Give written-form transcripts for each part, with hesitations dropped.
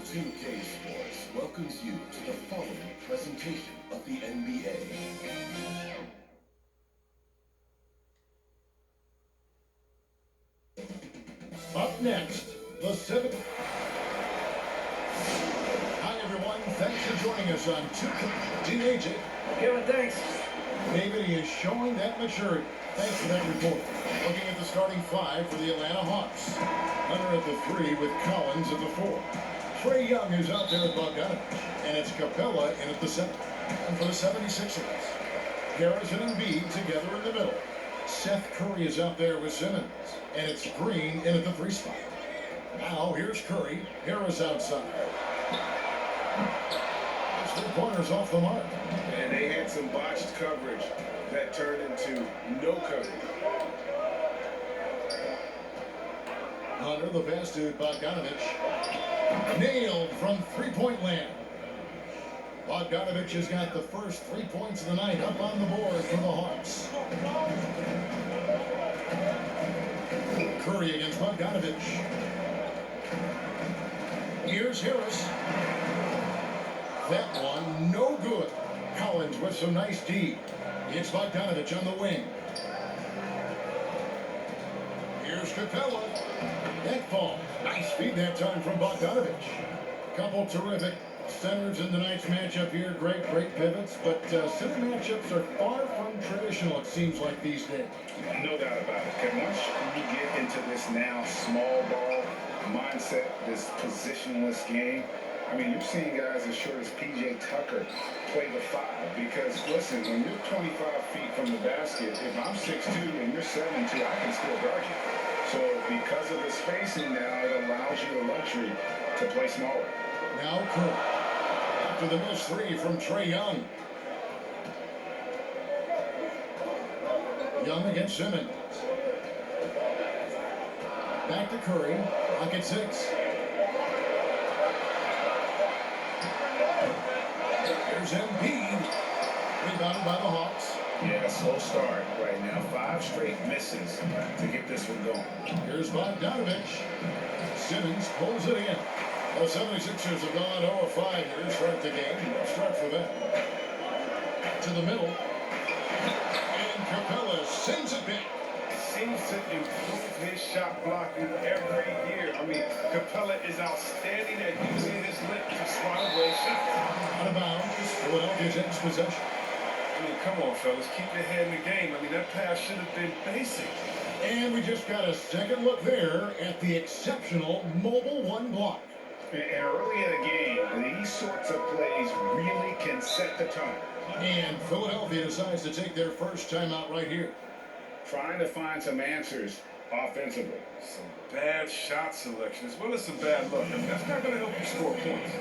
2K Sports welcomes you to the following presentation of the NBA. Up next, the 7th. Hi, everyone. Thanks for joining us on 2K. DJ. Kevin, thanks. David, he is showing that maturity. Thanks for that report. Looking at the starting five for the Atlanta Hawks. Hunter at the 3 with Collins at the 4. Trae Young is out there at Bogdanovich, and it's Capella in at the 7. And for the 76ers, Harris and Embiid together in the middle. Seth Curry is out there with Simmons, and it's Green in at the 3 spot. Now here's Curry. Harris outside. His 3 pointers off the mark. And they had some botched coverage that turned into no coverage. Hunter, the pass to Bogdanovich. Nailed from 3-point land. Bogdanovich has got the first 3 points of the night up on the board for the Hawks. Curry against Bogdanovich. Here's Harris. That one, no good. Collins with some nice D. It's Bogdanovich on the wing. Here's Capella. That ball. Nice feed that time from Bogdanovich. Couple terrific centers in tonight's matchup here. Great pivots. But center matchups are far from traditional, it seems like, these days. No doubt about it, Kevin. Once you get into this now small ball mindset, this positionless game, I mean, you're seeing guys as short as P.J. Tucker play the 5. Because, listen, when you're 25 feet from the basket, if I'm 6'2 and you're 7'2, I can still guard you. So because of the spacing now, it allows you the luxury to play smaller. Now Curry. After the missed 3 from Trae Young. Young against Simmons. Back to Curry. Pocket 6. There's Embiid. Rebounded by the Hawks. Yeah, slow start right now. 5 straight misses to get this one going. Here's Bogdanovich. Simmons pulls it in. The 76ers have gone 0-5 here to start the game. Start for them. To the middle. And Capella sends it back. Seems to improve his shot blocking every year. I mean, Capella is outstanding at using his lip to swat away shots. Out of bounds. Philadelphia's next possession. I mean, come on, fellas. Keep your head in the game. I mean, that pass should have been basic. And we just got a second look there at the exceptional mobile 1 block. And early in a game, these sorts of plays really can set the tone. And Philadelphia decides to take their first timeout right here. Trying to find some answers offensively. Some bad shot selection as well as some bad luck. I mean, that's not going to help you score points.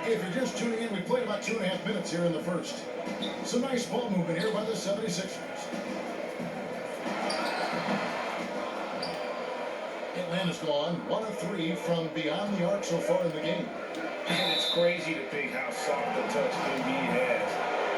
If you're just tuning in, we played about 2.5 minutes here in the first. Some nice ball movement here by the 76ers. Atlanta's gone 1 of 3 from beyond the arc so far in the game. And it's crazy to think how soft a touch Embiid has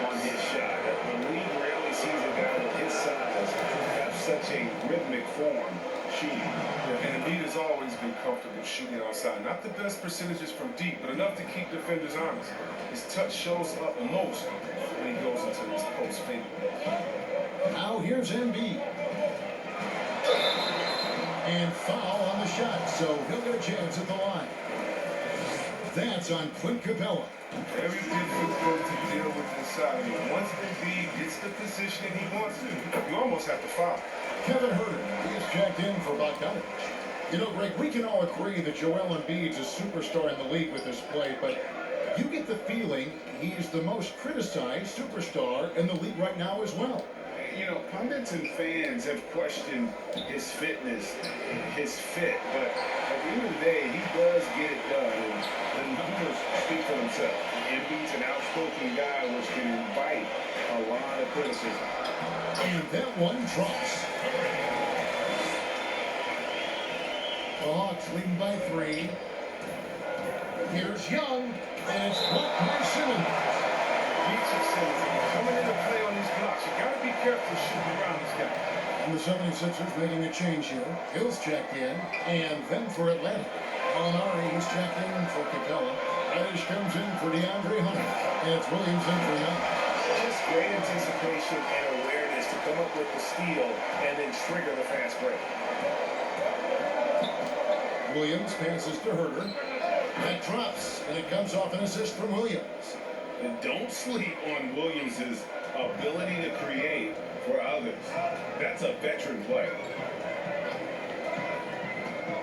on his shot. The league rarely sees a guy with his size have such a rhythmic form shooting. Yeah, and Embiid has always been comfortable shooting outside. Not the best percentages from deep, but enough to keep defenders honest. His touch shows up most when he goes into this post fade. Now here's Embiid. And foul on the shot, so he'll get a chance at the line. That's on Clint Capella. Very difficult to deal with inside. I mean, once Embiid gets the position he wants to, you almost have to foul. Kevin Herter, he is checked in for Bogdanovich. You know, Greg, we can all agree that Joel Embiid's a superstar in the league with his play, but you get the feeling he's the most criticized superstar in the league right now as well. You know, pundits and fans have questioned his fitness, his fit, but at the end of the day, he does get it done, and the numbers speak for themselves. Embiid's an outspoken guy, which can invite a lot of criticism. And that one drops. The Hawks leading by 3. Here's Young, and it's blocked by Simmons. Beats of Simmons. Coming into play on these blocks. You got to be careful shooting around this guy. And the 76ers making a change here. Hill's checked in, and then for Atlanta. Molinari is checked in for Capella. Reddish comes in for DeAndre Hunter, and it's Williams in for Young. Just great anticipation and awareness to come up with the steal and then trigger the fast break. Williams passes to Herter. That drops, and it comes off an assist from Williams. And don't sleep on Williams' ability to create for others. That's a veteran play.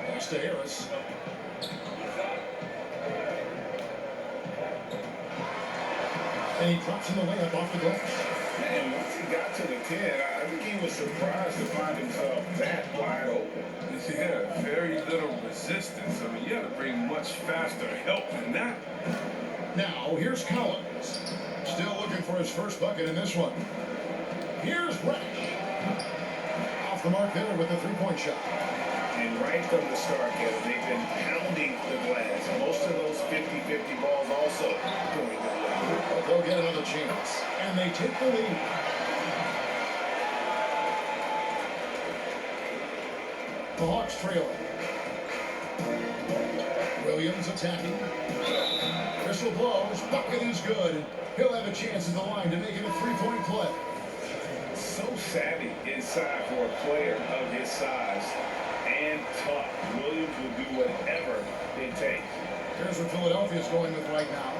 Pass to Harris. And he drops in the layup off the glass. And once he got to the 10, I think he was surprised to find himself that wide open. Yeah, very little resistance. I mean, you got to bring much faster help than that. Now, here's Collins. Still looking for his first bucket in this one. Here's Reddish. Off the mark there with the three-point shot. And right from the start, Kevin, they've been pounding the glass. Most of those 50-50 balls also going their way. But they'll get another chance. And they take the lead. The Hawks trailing. Williams attacking. Whistle blows. Bucket is good. He'll have a chance at the line to make it a three-point play. So savvy inside for a player of his size and tough. Williams will do whatever it takes. Here's what Philadelphia's going with right now.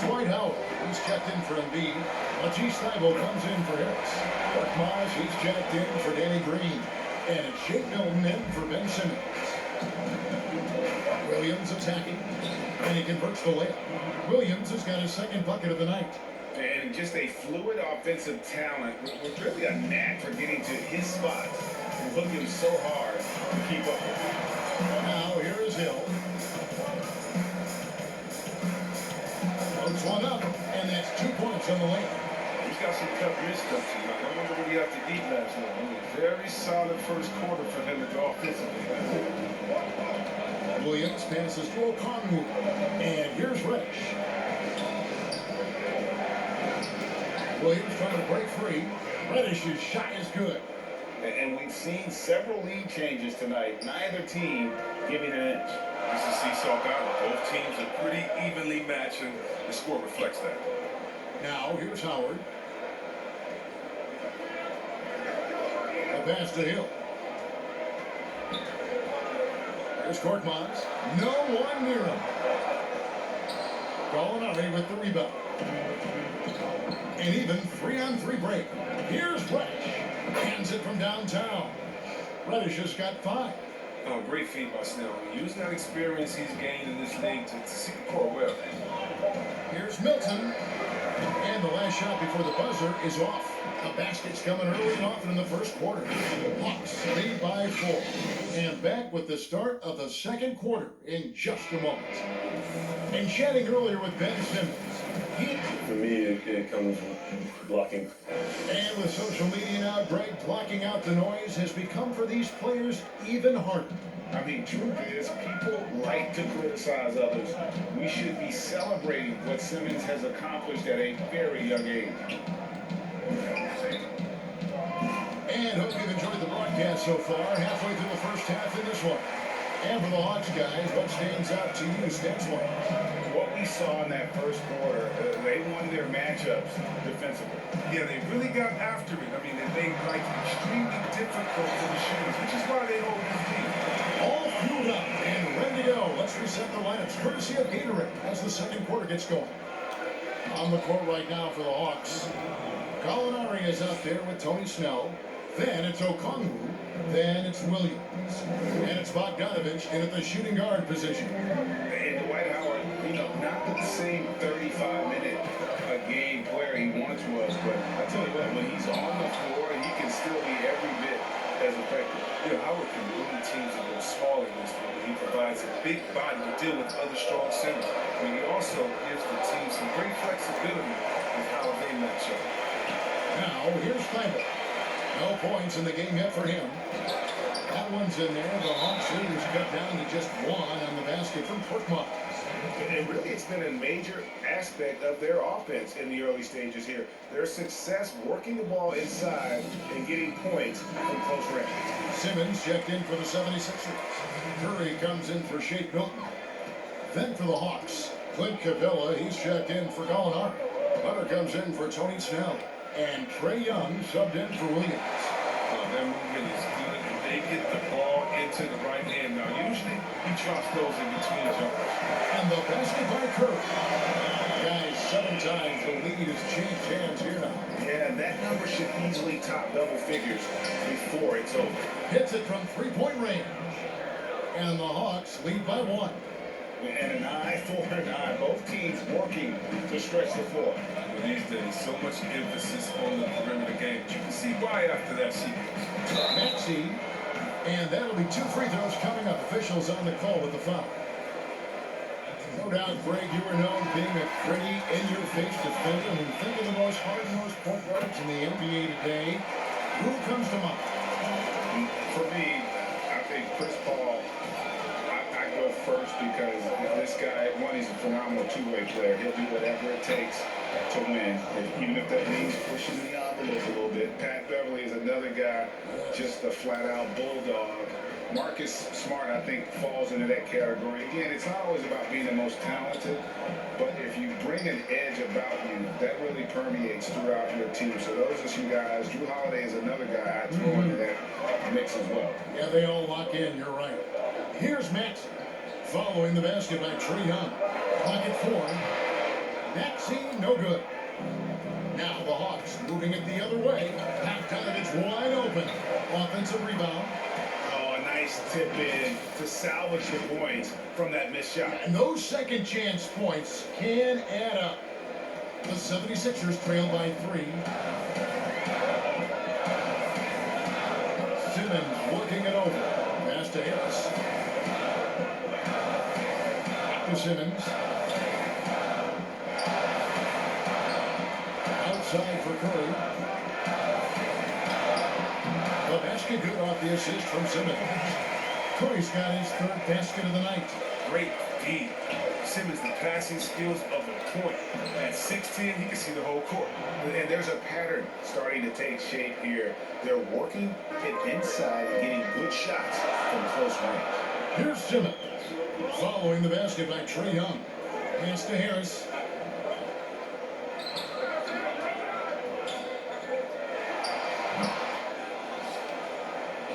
Dwight Howard, he's checked in for Embiid. Matisse Thybulle comes in for Harris. Mark Miles, he's checked in for Danny Green. And it's Shake Milton in for Ben Simmons. Williams attacking, and he converts the layup. Williams has got his second bucket of the night. And just a fluid offensive talent with really a knack for getting to his spots. And looking so hard to keep up with him. Now, here is Hill. Floats one up, and that's 2 points on the layup. He's got some tough missteps tonight. I wonder what he had to eat last night. I mean, very solid first quarter for him to go offensively. Williams passes to O'Connor, and here's Reddish. Williams trying to break free. Reddish's shot is good. And we've seen several lead changes tonight. Neither team giving an inch. This is seesaw battle. Both teams are pretty evenly matched, and the score reflects that. Now, here's Howard. A pass to Hill. Here's Korkmaz. No one near him. Gallinari with the rebound. And even 3-on-3 break. Here's Reddish. Hands it from downtown. Reddish has got 5. Oh, great feed by Snell. Use that experience he's gained in this league to see the court well. Here's Milton. And the last shot before the buzzer is off. The basket's coming early and often in the first quarter. Hawks lead by 4. And back with the start of the second quarter in just a moment. And chatting earlier with Ben Simmons. For me, it comes with blocking. And with social media now, Greg, blocking out the noise has become for these players even harder. I mean, truth is, people like to criticize others. We should be celebrating what Simmons has accomplished at a very young age. And hope you've enjoyed the broadcast so far. Halfway through the first half in this one. And for the Hawks guys, what stands out to you stats-wise? What we saw in that first quarter, they won their matchups defensively. Yeah, they really got after it. I mean, they made life extremely difficult for the shooters, which is why they hold this lead. All fueled up and ready to go. Let's reset the lineups, courtesy of Gatorade, as the second quarter gets going. On the court right now for the Hawks. Gallinari is out there with Tony Snell. Then it's Okongwu. Then it's Williams. And it's Bogdanovich in at the shooting guard position. And Dwight Howard, not the same 35-minute-a-game player he once was, but I tell you what, when he's on the floor, he can still be every bit as effective. Yeah, Howard can really teams that go small in this league. He provides a big body to deal with other strong centers. I mean, he also gives the team some great flexibility with how they match up. Now, here's Thybulle. No points in the game yet for him. That one's in there. The Hawks leaders cut down to just one on the basket from Portmont. And really, it's been a major aspect of their offense in the early stages here. Their success working the ball inside and getting points from close range. Simmons checked in for the 76ers. Curry comes in for Shake Milton. Then for the Hawks, Clint Capella, he's checked in for Gallinari. Hunter comes in for Tony Snell. And Trae Young subbed in for Williams. That movement is good. They get the ball into the right hand. Now, usually he drops those in between jumpers. And the basket by Curry. Guys, 7 times the lead has changed hands here now. Yeah, that number should easily top double figures before it's over. Hits it from 3-point range. And the Hawks lead by 1. And an eye for an eye. Both teams working to stretch the floor. But these days, so much emphasis on the perimeter game. You can see why after that sequence. Maxey. And that'll be 2 free throws coming up. Officials on the call with the foul. No doubt, Greg, you were known being a pretty in-your-face defender. When you think of the most hard-nosed point guards in the NBA today, who comes to mind? For me, I think Chris Paul. I go first because this guy, one, he's a phenomenal two-way player. He'll do whatever it takes to win, even if that means pushing the envelope a little bit. Pat Beverly is another guy, just a flat-out bulldog. Marcus Smart, I think, falls into that category. Again, it's not always about being the most talented, but if you bring an edge about you, that really permeates throughout your team. So those are some guys. Drew Holiday is another guy I throw into that mix as well. Yeah, they all lock in. You're right. Here's Maxey. Following the basket by Trae Young. Pocket 4. Maxey, no good. Now the Hawks moving it the other way. Bogdanovich wide open. Offensive rebound. Oh, a nice tip in to salvage the points from that missed shot. And those second chance points can add up. The 76ers trail by 3. Simmons working it over. Pass to Harris. To Simmons. Outside for Curry. The basket good off the assist from Simmons. Curry's got his 3rd basket of the night. Great D. Simmons, the passing skills of the point. At 6'10", he can see the whole court. And there's a pattern starting to take shape here. They're working it inside and getting good shots from close range. Here's Simmons. Following the basket by Trae Young. Pass to Harris.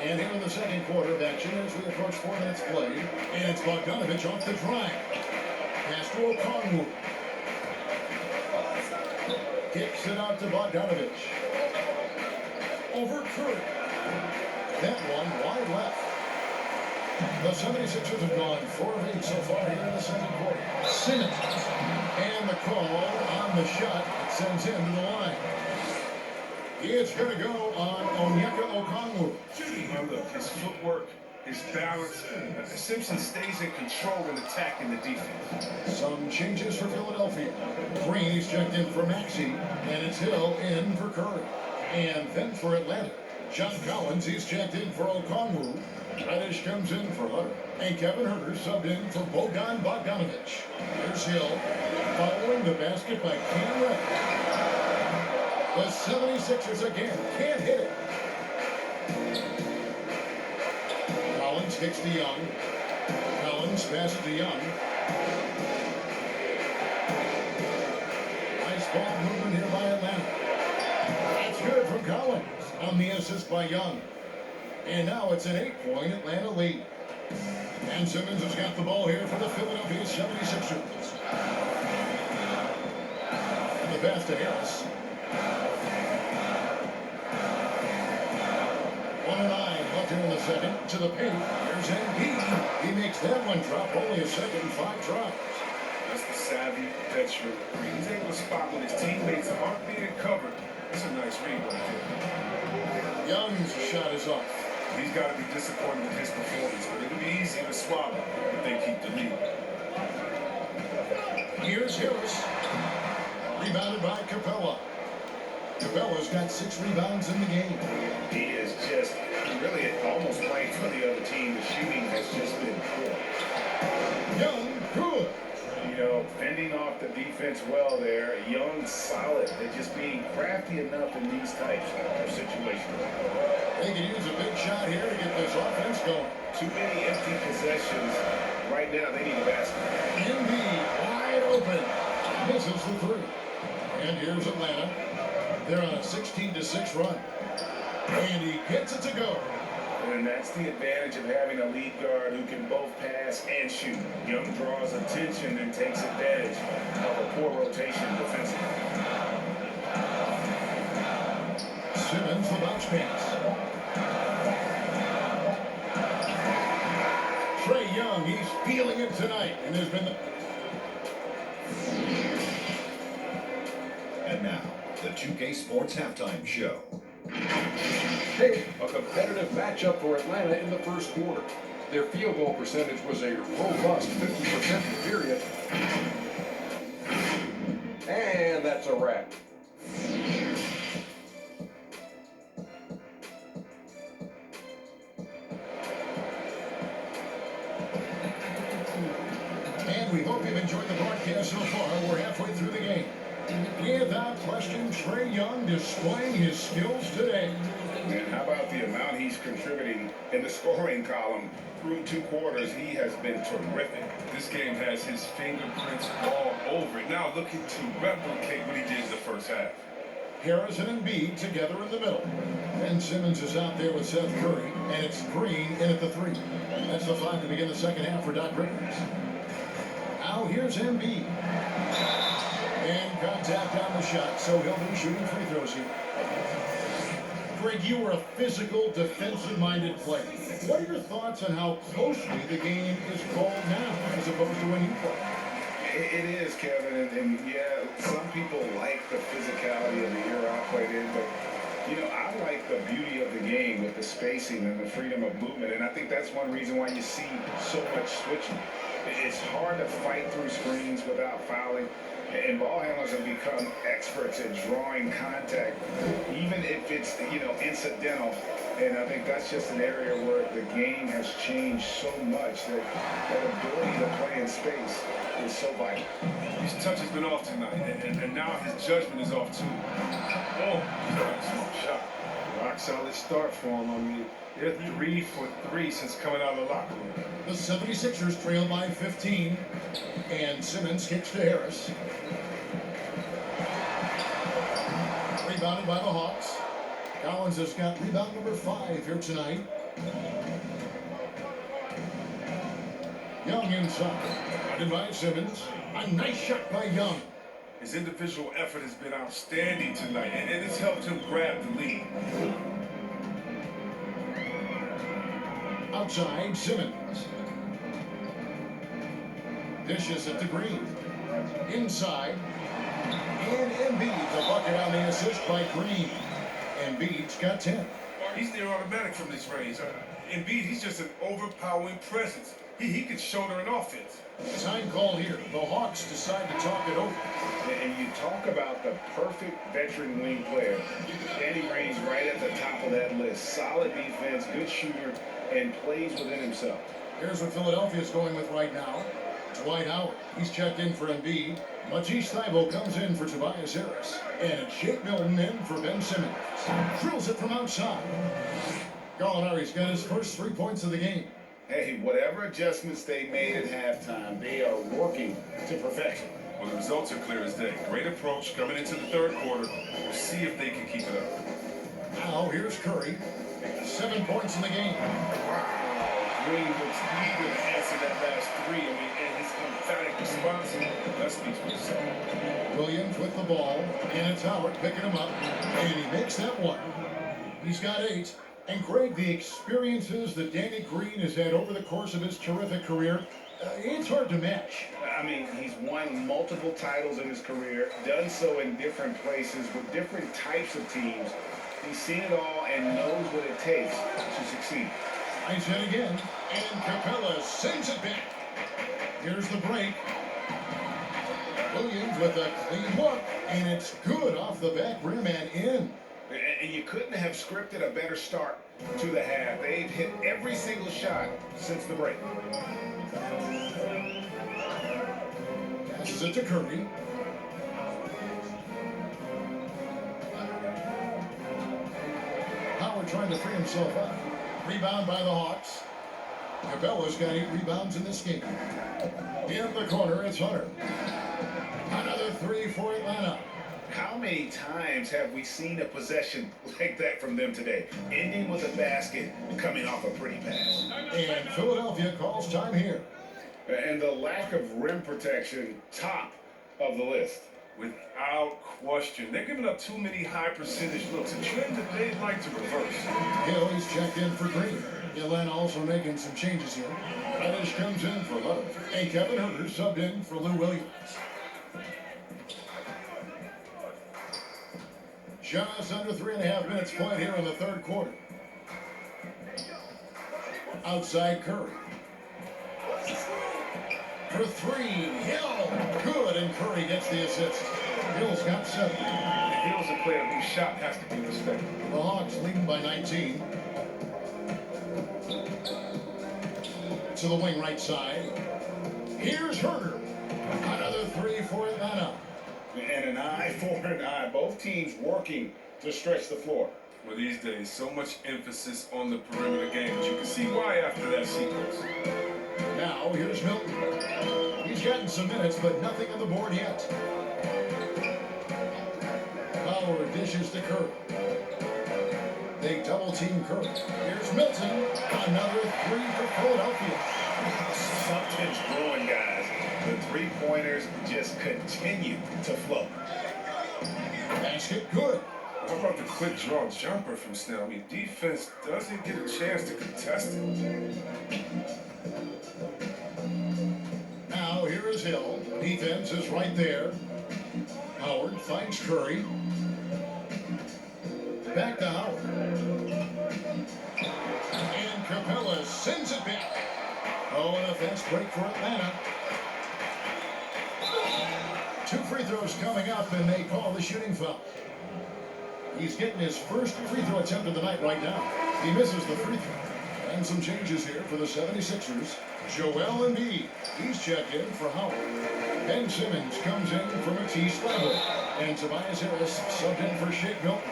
And here in the second quarter of action as we approach 4 minutes played. And it's Bogdanovich off the drive. Pass to Okongwu. Kicks it out to Bogdanovich. Over Curry. That one wide left. The 76ers have gone 4 of 8 so far here in the second quarter. Simmons. And the call on the shot sends him to the line. It's going to go on Onyeka Okongwu. Now look, his footwork, his balance. Simpson stays in control when attacking the defense. Some changes for Philadelphia. Green is checked in for Maxey, and it's Hill in for Curry. And then for Atlanta, John Collins, he's checked in for Okongwu. Reddish comes in for Hunter. And Kevin Huerter subbed in for Bogan Bogdanovich. Here's Hill, following the basket by Cam Reddish. The 76ers again can't hit it. Collins kicks to Young. Collins passes to Young. Nice ball movement here by Atlanta. That's good from Collins on the assist by Young. And now it's an 8-point Atlanta lead. And Simmons has got the ball here for the Philadelphia 76ers. And the pass to Harris. 1:09 left here in the second. To the paint. Here's Embiid. He makes that one drop. Only a second and 5 tries. That's the savvy veteran. He's able to spot when his teammates aren't being covered. That's a nice read right there. Young's shot is off. He's got to be disappointed with his performance, but it'll be easy to swallow if they keep the lead. Here's Harris. Rebounded by Capella. Capella's got 6 rebounds in the game. He is just really almost playing for the has just been poor. Young, good. You know, fending off the defense well there. Young, solid. They're just being crafty enough in these types of situations. They can use a big shot here to get this offense going. Too many empty possessions. Right now, they need a basket. Embiid wide open. Misses the three. And here's Atlanta. They're on a 16-6 run. And he gets it to go. And that's the advantage of having a lead guard who can both pass and shoot. Young draws attention and takes advantage of a poor rotation defensively. Simmons, the bounce pass. Trae Young, he's feeling it tonight. And there's been the... And now, the 2K Sports Halftime Show. Hey, a competitive matchup for Atlanta in the first quarter. Their field goal percentage was a robust 50% in the period. And that's a wrap. And we hope you've enjoyed the broadcast so far. We're halfway through the game. Without question, Trae Young displaying his skills today. And how about the amount he's contributing in the scoring column? Through 2 quarters, he has been terrific. This game has his fingerprints all over it. Now looking to replicate what he did in the first half. Harris and Embiid together in the middle. Ben Simmons is out there with Seth Curry, and it's Green in at the 3. That's the 5 to begin the second half for Doc Rivers. Now here's Embiid. And contact on the shot, so he'll be shooting free throws here. Greg, you were a physical, defensive-minded player. What are your thoughts on how closely the game is called now, as opposed to when you played? It is, Kevin, and yeah, some people like the physicality of the era I played in, but you know, I like the beauty of the game with the spacing and the freedom of movement, and I think that's one reason why you see so much switching. It's hard to fight through screens without fouling, and ball handlers have become experts at drawing contact, even if it's, you know, incidental. And I think that's just an area where the game has changed so much that that ability to play in space is so vital. His touch has been off tonight, and now his judgment is off too. Oh, he's got a smart shot. Rock solid start for him. I mean, they're 3 for 3 since coming out of the locker room. The 76ers trail by 15, and Simmons kicks to Harris. Rebounded by the Hawks. Collins has got rebound number 5 here tonight. Young inside. Guarded by Simmons. A nice shot by Young. His individual effort has been outstanding tonight, and it's helped him grab the lead. Outside, Simmons. Dishes it to Green. Inside. And Embiid, the bucket on the assist by Green. Embiid's got 10. He's near automatic from this range. Embiid, he's just an overpowering presence. He can shoulder an offense. Time call here. The Hawks decide to talk it over. And you talk about the perfect veteran wing player. Danny Green's right at the top of that list. Solid defense, good shooter, and plays within himself. Here's what Philadelphia's going with right now. Dwight Howard. He's checked in for Embiid. Matisse Thybulle comes in for Tobias Harris. And it's Shake Milton in for Ben Simmons. Drills it from outside. Gallinari's got his first 3 points of the game. Hey, whatever adjustments they made at halftime, they are working to perfection. Well, the results are clear as day. Great approach coming into the third quarter. We'll see if they can keep it up. Now here's Curry. 7 points in the game. Wow. Green looks eager to answer that last 3. I mean, and his emphatic response, that speaks for itself. Williams with the ball, and it's Howard picking him up, and he makes that one. He's got 8. And Greg, the experiences that Danny Green has had over the course of his terrific career, it's hard to match. I mean, he's won multiple titles in his career, done so in different places with different types of teams. He's seen it all and knows what it takes to succeed. Nice hit again, and Capella sends it back. Here's the break. Williams with a clean look, and it's good off the back rim and in. And you couldn't have scripted a better start to the half. They've hit every single shot since the break. Passes it to Curry. Howard trying to free himself up. Rebound by the Hawks. Capella's got 8 rebounds in this game. In the corner, it's Hunter. Another 3 for Atlanta. How many times have we seen a possession like that from them today? Ending with a basket and coming off a pretty pass. And Philadelphia calls time here. And the lack of rim protection, top of the list. Without question. They're giving up too many high percentage looks, a trend that they'd like to reverse. Hill, he's checked in for Green. Atlanta also making some changes here. Reddish comes in for Love. And Kevin Herter subbed in for Lou Williams. Just under 3.5 minutes played here in the third quarter. Outside Curry. For 3, Hill. Good, and Curry gets the assist. Hill's got 7. Hill's a player whose shot has to be respected. The Hawks leading by 19. To the wing right side. Here's Herter. Another 3 for Atlanta. And an eye for an eye. Both teams working to stretch the floor. Well, these days, so much emphasis on the perimeter game, but you can see why after that sequence. Now, here's Milton. He's gotten some minutes, but nothing on the board yet. Howard dishes to Curry. They double-team Curry. Here's Milton. Another 3 for Philadelphia. Something's brewing, guys. The three-pointers just continue to flow. Basket good. How about the quick draw jumper from Snell? I mean, defense doesn't get a chance to contest it. Now, here is Hill. Defense is right there. Howard finds Curry. Back to Howard. And Capella sends it back. Oh, an offense break for Atlanta. 2 free throws coming up, and they call the shooting foul. He's getting his first free throw attempt of the night right now. He misses the free throw. And some changes here for the 76ers. Joel Embiid, he's checked in for Howard. Ben Simmons comes in for Matisse Thybulle. And Tobias Harris subbed in for Shake Milton.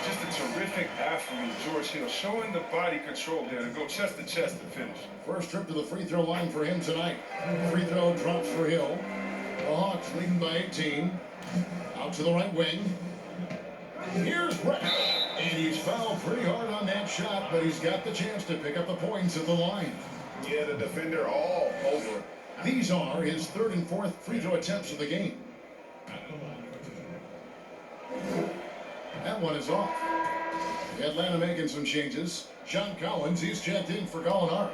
Just a terrific athlete, George Hill, showing the body control there to go chest to chest and finish. First trip to the free throw line for him tonight. Free throw drops for Hill. The Hawks leading by 18. Out to the right wing. Here's Brett. And he's fouled pretty hard on that shot, but he's got the chance to pick up the points at the line. Yeah, the defender all over it. These are his 3rd and 4th free throw attempts of the game. That one is off. Atlanta making some changes. John Collins, he's checked in for Gallinari.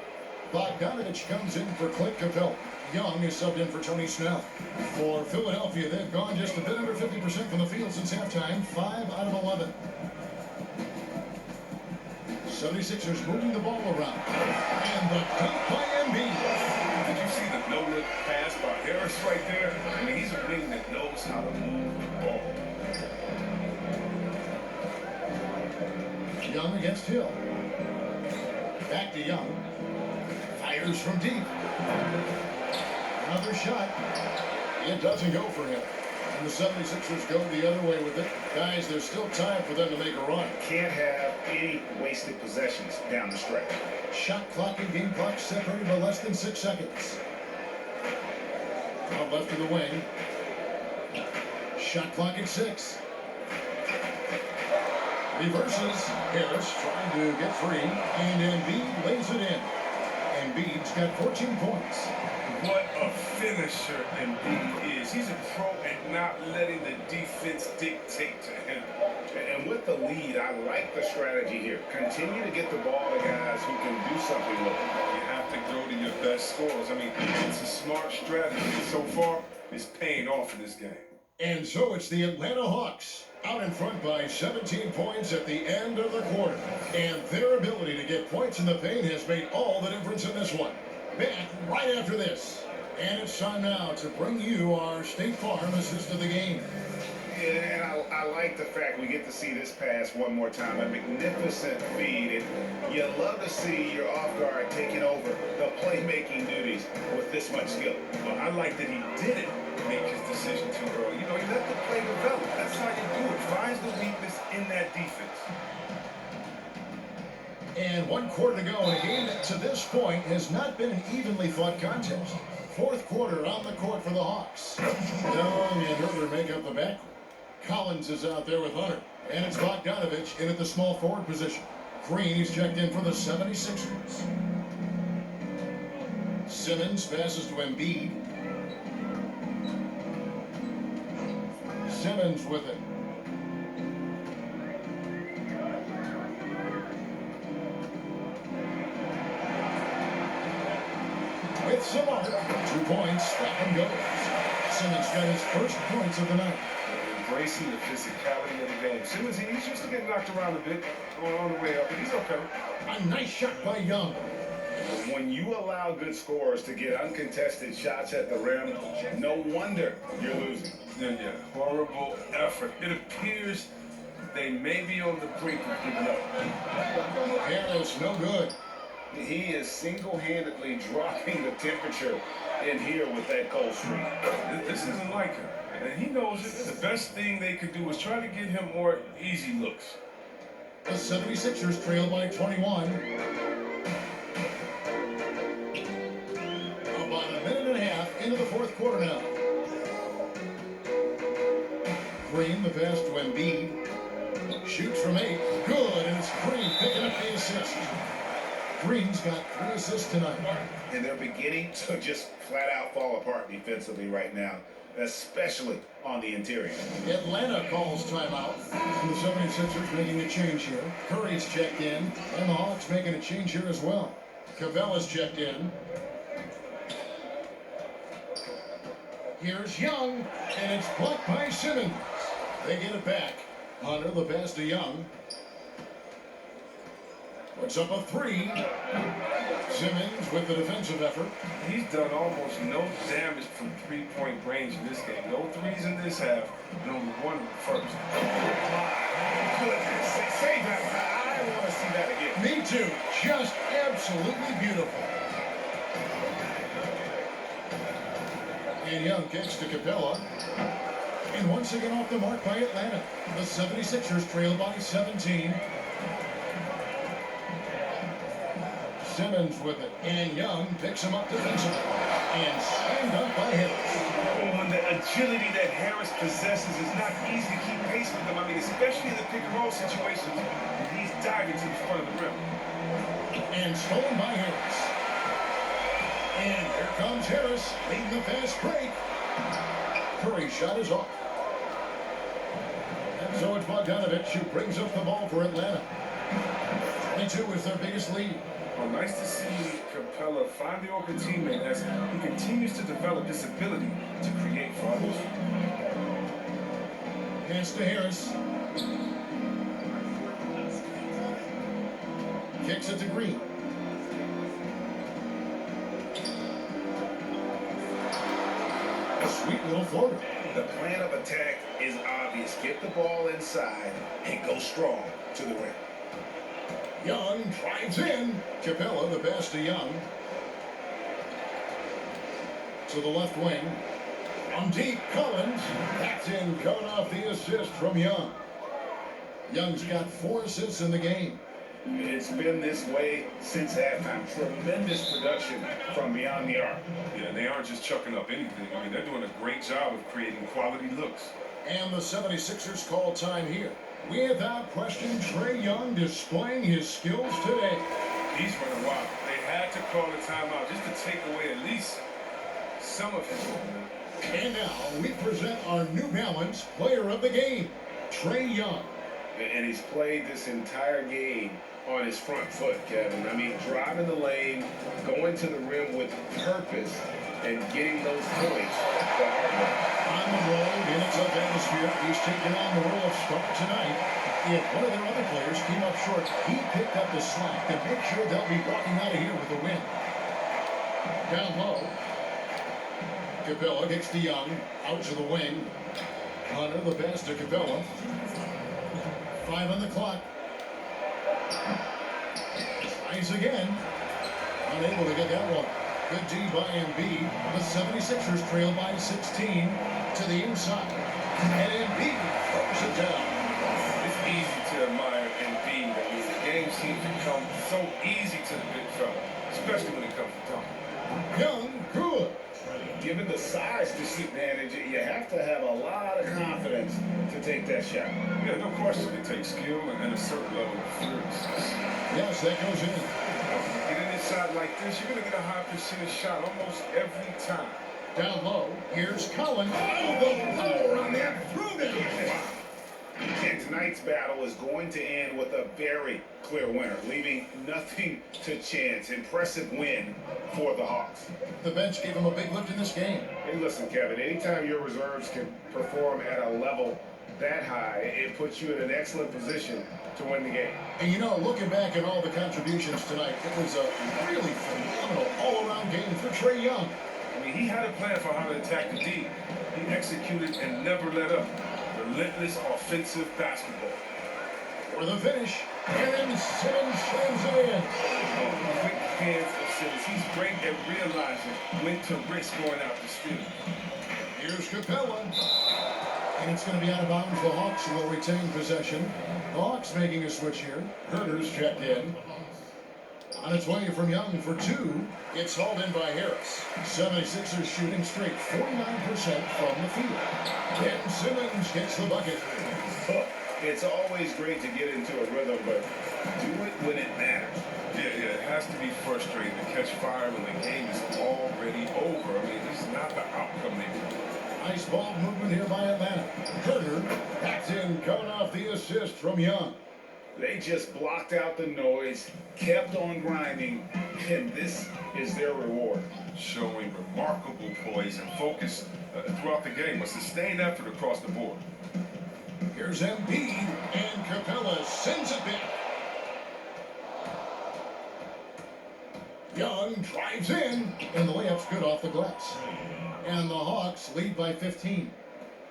Bogdanovich comes in for Clint Capella. Young is subbed in for Tony Snell. For Philadelphia, they've gone just a bit under 50% from the field since halftime, 5 out of 11. 76ers moving the ball around. And the dunk by Embiid. Did you see the no-look pass by Harris right there? I mean, he's a wing that knows how to move the ball. Young against Hill. Back to Young. Fires from deep. Another shot. It doesn't go for him. And the 76ers go the other way with it. Guys, there's still time for them to make a run. Can't have any wasted possessions down the stretch. Shot clock and game clock separated by less than 6 seconds. Out left of the wing. Shot clock at 6. Reverses. Harris trying to get free. And Embiid lays it in. Embiid's got 14 points. What a finisher Embiid is. He's a pro at not letting the defense dictate to him. And with the lead, I like the strategy here. Continue to get the ball to guys who can do something with it. You have to go to your best scorers. I mean, it's a smart strategy. So far, it's paying off in this game. And so it's the Atlanta Hawks out in front by 17 points at the end of the quarter. And their ability to get points in the paint has made all the difference in this one. Back right after this. And it's time now to bring you our State Farm assist of the game. And I like the fact we get to see this pass one more time. A magnificent feed. And you love to see your off guard taking over the playmaking duties with this much skill. Well, I like that he didn't make his decision too early. You know, he let the play develop. That's how you do it. Finds the weakness in that defense. And 1 quarter to go in a game that to this point has not been an evenly fought contest. 4th quarter on the court for the Hawks. Young and Herder make up the backcourt. Collins is out there with Hunter. And it's Bogdanovich in at the small forward position. Green is checked in for the 76ers. Simmons passes to Embiid. Simmons with it. With Samar, 2 points, stop and goes. Simmons got his first points of the night. Embracing the physicality of the game. Simmons, he's used to getting knocked around a bit on the way up, but he's okay. A nice shot by Young. When you allow good scorers to get uncontested shots at the rim, no wonder you're losing. Yeah, horrible effort. It appears they may be on the brink of giving up. Harris, no good. He is single-handedly dropping the temperature in here with that cold streak. This isn't like him, and he knows it. The best thing they could do is try to get him more easy looks. The 76ers trail by 21. About a minute and a half into the 4th quarter now. Green, the pass to Embiid. Shoots from 8. Good, and it's Green picking up the assist. Green's got 3 assists tonight. And they're beginning to just flat out fall apart defensively right now, especially on the interior. Atlanta calls timeout. And the 76ers making a change here. Curry's checked in, and the Hawks making a change here as well. Cabella's checked in. Here's Young, and it's blocked by Simmons. They get it back. Hunter, the pass to Young. Puts up a 3. Simmons with the defensive effort. He's done almost no damage from three-point range in this game. No threes in this half, and only 1 in the first. Goodness, say that. I want to see that again. Me too. Just absolutely beautiful. And Young kicks to Capella. And once again off the mark by Atlanta. The 76ers trail by 17. Simmons with it, and Young picks him up defensively, and slammed up by Harris. Oh, and the agility that Harris possesses is not easy to keep pace with him. I mean, especially in the pick-and-roll situations, he's diving to the front of the rim. And stolen by Harris. And here comes Harris, leading the fast break. Curry's shot is off. And so it's Bogdanovich who brings up the ball for Atlanta. 22 is their biggest lead. Well, nice to see Capella find the open teammate as he continues to develop this ability to create for others. Pass to Harris. Kicks it to Green. A sweet little floater. The plan of attack is obvious. Get the ball inside and go strong to the rim. Young drives in. Capella, the pass to Young. To the left wing. From deep, Collins. That's in, coming off the assist from Young. Young's got 4 assists in the game. It's been this way since halftime. Tremendous production from beyond the arc. Yeah, and they aren't just chucking up anything. I mean, they're doing a great job of creating quality looks. And the 76ers call time here. Without question, Trae Young displaying his skills today. He's running wild. They had to call a timeout just to take away at least some of his movement. And now we present our New Balance player of the game, Trae Young. And he's played this entire game on his front foot, Kevin. I mean, driving the lane, going to the rim with purpose, and getting those points the hard way. On the road in a tough atmosphere, he's taking on the role of star tonight. If one of their other players came up short, he picked up the slack to make sure they'll be walking out of here with a win. Down low. Capella gets to Young, out to the wing. Hunter, the pass to Capella. 5 on the clock. Tries again. Unable to get that one. Good D by Embiid. The 76ers trail by 16 to the inside. And Embiid throws it down. It's easy to admire Embiid. I mean, the game seems to come so easy to the big fella, especially when it comes to dunking. Young, good. Given the size disadvantage, you have to have a lot of confidence to take that shot. Yeah, no question. It takes skill and a certain level of fearlessness. Yes, that goes in. Get in this shot like this, you're going to get a high percentage shot almost every time. Down low, here's Collins. Oh, the power on that throwdown. And tonight's battle is going to end with a very clear winner, leaving nothing to chance. Impressive win for the Hawks. The bench gave him a big lift in this game. Hey, listen, Kevin, anytime your reserves can perform at a level that high, it puts you in an excellent position to win the game. And you know, looking back at all the contributions tonight, it was a really phenomenal all-around game for Trae Young. I mean, he had a plan for how to attack the D. He executed and never let up. Relentless offensive basketball. For the finish, and Simmons slams it in. Oh, quick hands of Simmons. He's great at realizing when to risk going out to steal. Here's Capella. And it's going to be out of bounds. The Hawks will retain possession. The Hawks making a switch here. Herter's checked in. On its way from Young for 2. It's hauled in by Harris. 76ers shooting straight 49% from the field. And Simmons gets the bucket. It's always great to get into a rhythm, but do it when it matters. Yeah, it has to be frustrating to catch fire when the game is already over. I mean, this is not the outcome they want. Nice ball movement here by Atlanta. Herter packed in, coming off the assist from Young. They just blocked out the noise, kept on grinding, and this is their reward. Showing remarkable poise and focus throughout the game. A sustained effort across the board. Here's Embiid, and Capella sends it back. Young drives in, and the layup's good off the glass. And the Hawks lead by 15.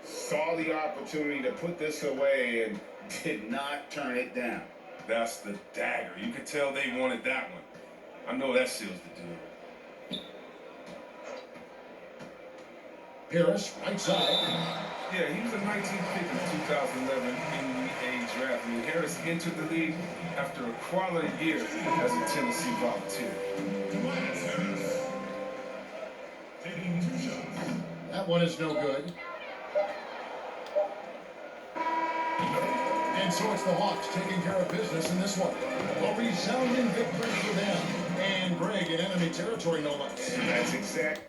Saw the opportunity to put this away and did not turn it down. That's the dagger. You could tell they wanted that one. I know that seals the deal. Harris, right side. Yeah, he was a 19th pick in 2011 NBA draft. I mean, Harris entered the league after a quality year as a Tennessee Volunteer. That one is no good. And so it's the Hawks taking care of business in this one. A resounding victory for them. And Greg in enemy territory, no less. That's exact.